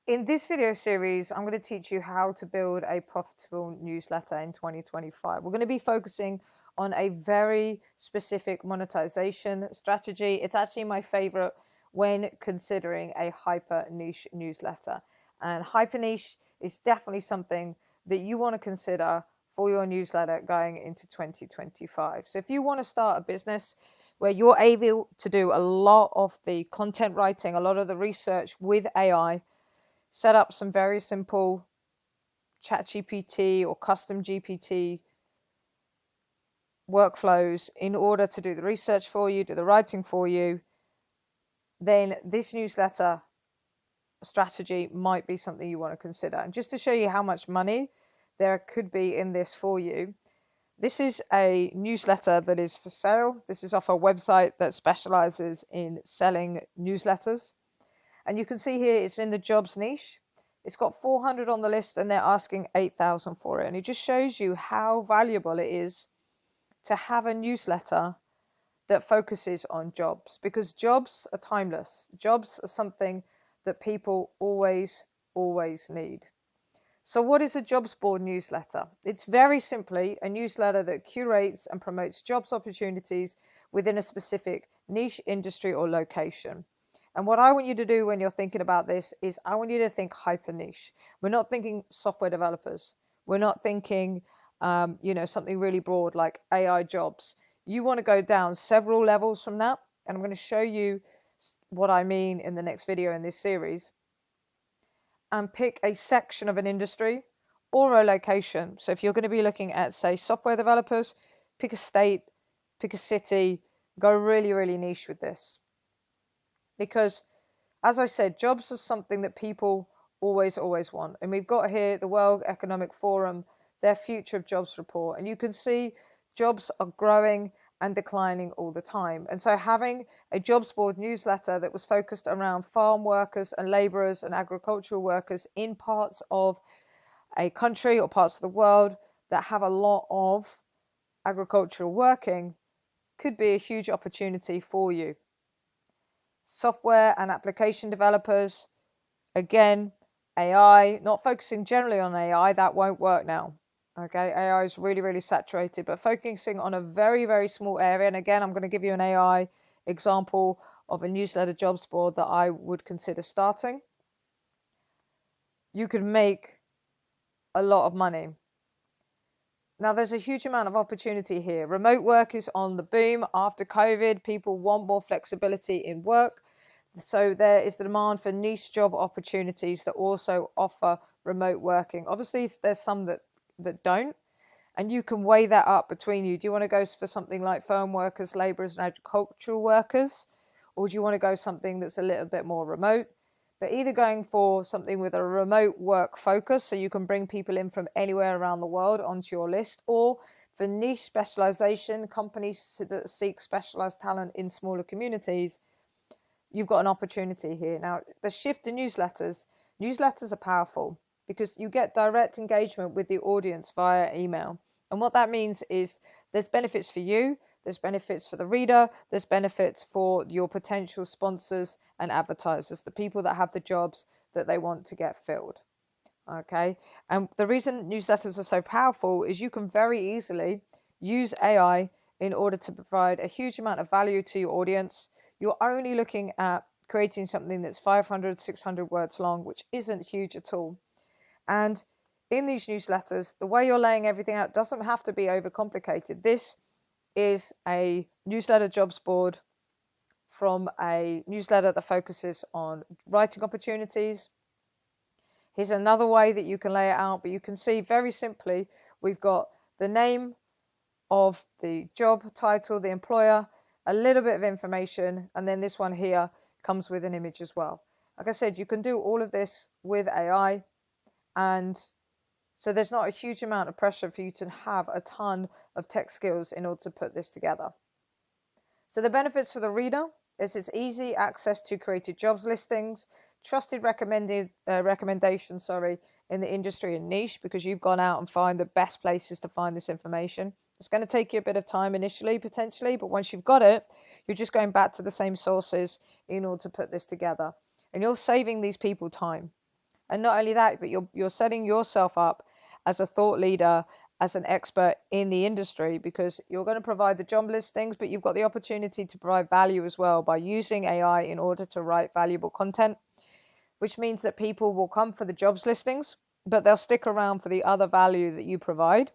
In this video series, I'm going to teach you how to build a profitable newsletter in 2025. We're going to be focusing on a very specific monetization strategy. It's actually my favorite when considering a hyper niche newsletter. And hyper niche is definitely something that you want to consider for your newsletter going into 2025. So if you want to start a business where you're able to do a lot of the content writing, a lot of the research with AI, set up some very simple ChatGPT or custom GPT workflows in order to do the research for you, do the writing for you, then this newsletter strategy might be something you want to consider. And just to show you how much money there could be in this for you, this is a newsletter that is for sale. This is off a website that specializes in selling newsletters. And you can see here it's in the jobs niche. It's got 400 on the list and they're asking 8,000 for it. And it just shows you how valuable it is to have a newsletter that focuses on jobs, because jobs are timeless. Jobs are something that people always need. So what is a jobs board newsletter? It's very simply a newsletter that curates and promotes jobs opportunities within a specific niche, industry, or location. And what I want you to do when you're thinking about this is I want you to think hyper niche. We're not thinking software developers. We're not thinking, something really broad like AI jobs. You want to go down several levels from that. And I'm going to show you what I mean in the next video in this series. And pick a section of an industry or a location. So if you're going to be looking at, say, software developers, pick a state, pick a city, go really niche with this. Because, as I said, jobs are something that people always want. And we've got here the World Economic Forum, their Future of Jobs report. And you can see jobs are growing and declining all the time. And so having a jobs board newsletter that was focused around farm workers and laborers and agricultural workers in parts of a country or parts of the world that have a lot of agricultural working could be a huge opportunity for you. Software and application developers, again, AI, not focusing generally on AI, that won't work now. Okay, AI is really saturated, but focusing on a very small area. And again, I'm going to give you an AI example of a newsletter jobs board that I would consider starting. You could make a lot of money. Now, there's a huge amount of opportunity here. Remote work is on the boom after COVID. People want more flexibility in work. So there is the demand for niche job opportunities that also offer remote working. Obviously, there's some that don't, and you can weigh that up between you. Do you want to go for something like farm workers, laborers, and agricultural workers, or do you want to go something that's a little bit more remote? But either going for something with a remote work focus, so you can bring people in from anywhere around the world onto your list, or for niche specialization, companies that seek specialized talent in smaller communities, you've got an opportunity here. Now, the shift to newsletters are powerful because you get direct engagement with the audience via email. And what that means is there's benefits for you, there's benefits for the reader, there's benefits for your potential sponsors and advertisers, the people that have the jobs that they want to get filled. Okay, and the reason newsletters are so powerful is you can very easily use AI in order to provide a huge amount of value to your audience. You're only looking at creating something that's 500, 600 words long, which isn't huge at all. And in these newsletters, the way you're laying everything out doesn't have to be overcomplicated. This is a newsletter jobs board from a newsletter that focuses on writing opportunities. Here's another way that you can lay it out, but you can see very simply we've got the name of the job title, the employer, a little bit of information, and then this one here comes with an image as well. Like I said, you can do all of this with AI, and so there's not a huge amount of pressure for you to have a ton of tech skills in order to put this together. So the benefits for the reader is it's easy access to created jobs listings, trusted recommendations in the industry and niche, because you've gone out and find the best places to find this information. It's going to take you a bit of time initially, potentially, but once you've got it, you're just going back to the same sources in order to put this together. And you're saving these people time. And not only that, but you're setting yourself up as a thought leader, as an expert in the industry, because you're going to provide the job listings, but you've got the opportunity to provide value as well by using AI in order to write valuable content, which means that people will come for the jobs listings, but they'll stick around for the other value that you provide.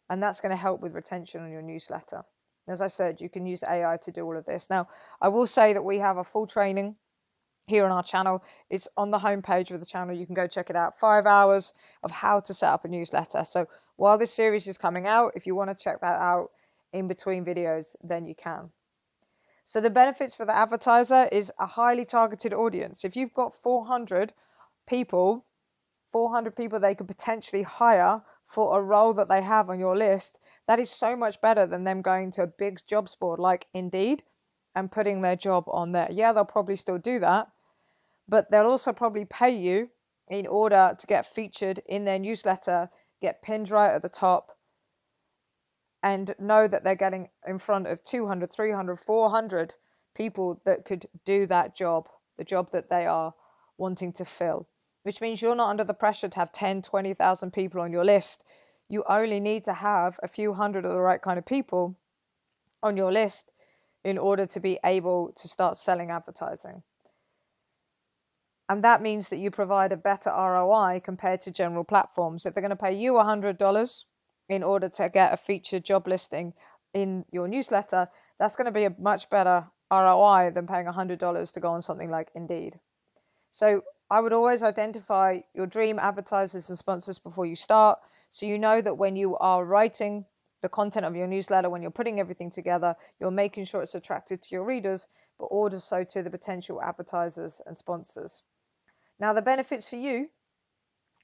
And that's going to help with retention on your newsletter. As I said, you can use AI to do all of this. Now, I will say that we have a full training here on our channel. It's on the homepage of the channel. You can go check it out. 5 hours of how to set up a newsletter. So while this series is coming out, if you want to check that out in between videos, then you can. So the benefits for the advertiser is a highly targeted audience. If you've got 400 people they could potentially hire for a role that they have on your list, that is so much better than them going to a big jobs board like Indeed and putting their job on there. Yeah, they'll probably still do that, but they'll also probably pay you in order to get featured in their newsletter, get pinned right at the top, and know that they're getting in front of 200, 300, 400 people that could do that job, the job that they are wanting to fill, which means you're not under the pressure to have 10, 20,000 people on your list. You only need to have a few hundred of the right kind of people on your list in order to be able to start selling advertising. And that means that you provide a better ROI compared to general platforms. If they're going to pay you $100 in order to get a featured job listing in your newsletter, that's going to be a much better ROI than paying $100 to go on something like Indeed. So I would always identify your dream advertisers and sponsors before you start, so you know that when you are writing the content of your newsletter, when you're putting everything together, you're making sure it's attractive to your readers, but also to the potential advertisers and sponsors. Now, the benefits for you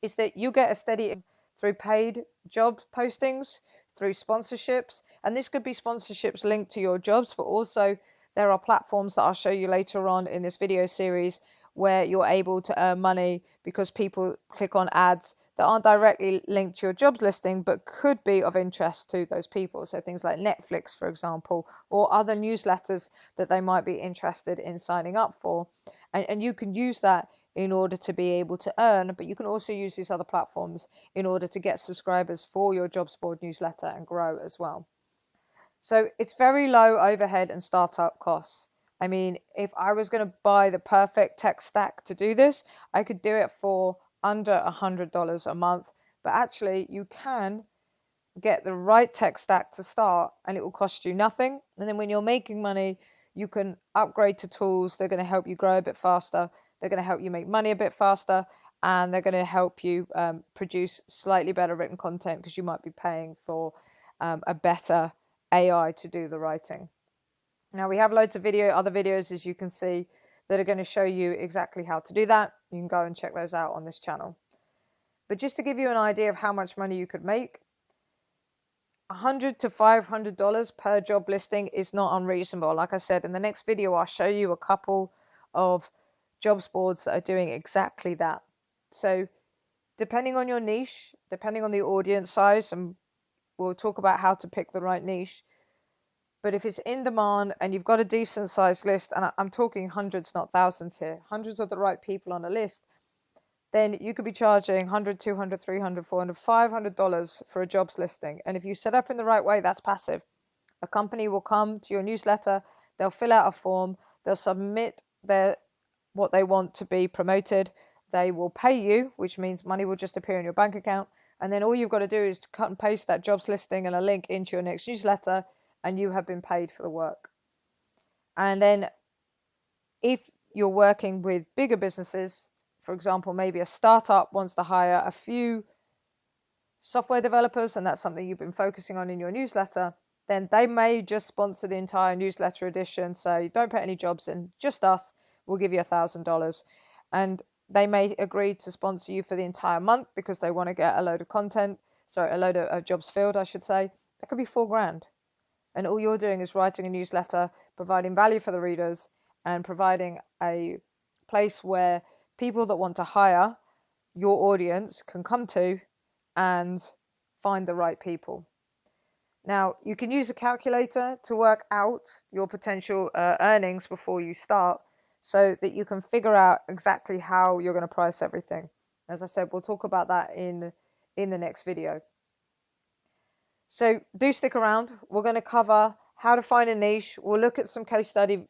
is that you get a steady through paid job postings, through sponsorships, and this could be sponsorships linked to your jobs, but also there are platforms that I'll show you later on in this video series where you're able to earn money because people click on ads that aren't directly linked to your jobs listing but could be of interest to those people. So things like Netflix, for example, or other newsletters that they might be interested in signing up for. And you can use that in order to be able to earn, but you can also use these other platforms in order to get subscribers for your jobs board newsletter and grow as well. So it's very low overhead and startup costs. I mean, if I was going to buy the perfect tech stack to do this, I could do it for under $100 a month. But actually, you can get the right tech stack to start and it will cost you nothing. And then when you're making money, you can upgrade to tools. They're going to help you grow a bit faster. They're going to help you make money a bit faster. And they're going to help you produce slightly better written content because you might be paying for a better AI to do the writing. Now we have loads of other videos, as you can see, that are going to show you exactly how to do that. You can go and check those out on this channel. But just to give you an idea of how much money you could make, $100 to $500 per job listing is not unreasonable. Like I said, in the next video, I'll show you a couple of jobs boards that are doing exactly that. So depending on your niche, depending on the audience size, and we'll talk about how to pick the right niche, but if it's in demand and you've got a decent sized list, and I'm talking hundreds, not thousands here, hundreds of the right people on a list, then you could be charging $100, $200, $300, $400, $500 for a jobs listing. And if you set up in the right way, that's passive. A company will come to your newsletter, they'll fill out a form, they'll submit what they want to be promoted, they will pay you, which means money will just appear in your bank account, and then all you've got to do is to cut and paste that jobs listing and a link into your next newsletter, and you have been paid for the work. And then if you're working with bigger businesses, for example, maybe a startup wants to hire a few software developers, and that's something you've been focusing on in your newsletter, then they may just sponsor the entire newsletter edition. So don't put any jobs in, just us, we'll give you $1,000. And they may agree to sponsor you for the entire month because they want to get a load of content, a load of jobs filled, I should say. That could be $4,000. And all you're doing is writing a newsletter, providing value for the readers, and providing a place where people that want to hire your audience can come to and find the right people. Now, you can use a calculator to work out your potential earnings before you start. so that you can figure out exactly how you're going to price everything. As I said, we'll talk about that in the next video. So do stick around. We're going to cover how to find a niche. We'll look at some case study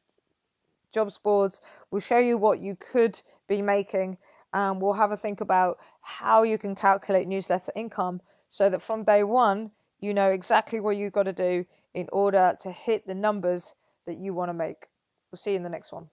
jobs boards. We'll show you what you could be making, and we'll have a think about how you can calculate newsletter income so that from day one, you know exactly what you've got to do in order to hit the numbers that you want to make. We'll see you in the next one.